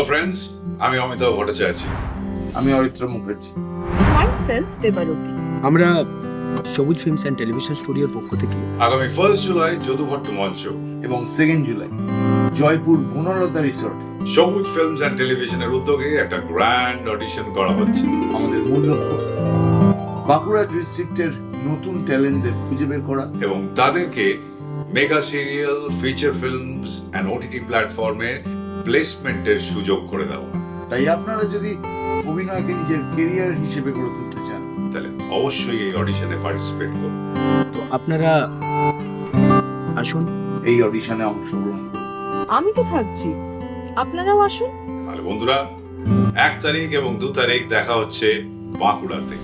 Hello friends, আমি অমিতাভ ভট্টাচার্য। আমি Aritra Mukherjee. Myself Debarati. আমরা সবুজ ফিল্মস অ্যান্ড টেলিভিশন স্টুডিওর পক্ষ থেকে আগামী 1 জুলাই যদুভট্ট মঞ্চ, এবং 2 জুলাই জয়পুর বনলতা রিসর্টে সবুজ ফিল্মস অ্যান্ড টেলিভিশনের উদ্যোগে একটা গ্র্যান্ড অডিশন করা হচ্ছে। আমাদের মূল লক্ষ্য বাঁকুড়া ডিস্ট্রিক্টের নতুন ট্যালেন্টদের খুঁজে বের করা এবং তাদেরকে mega serial, feature films and OTT প্ল্যাটফর্মে প্লেসমেন্টের সুযোগ করে দেওয়া। তাই আপনারা যদি অভিনয়কে নিজের কেরিয়ার হিসেবে গড়ে তুলতে চান তাহলে অবশ্যই এই অডিশনে পার্টিসিপেট করুন। তো আপনারা আসুন। এই অডিশনে অংশগ্রহণ করুন। আমি তো থাকছি, আপনারাও আসুন। তাহলে বন্ধুরা, 1 তারিখ এবং 2 তারিখ দেখা হচ্ছে বাঁকুড়াতে।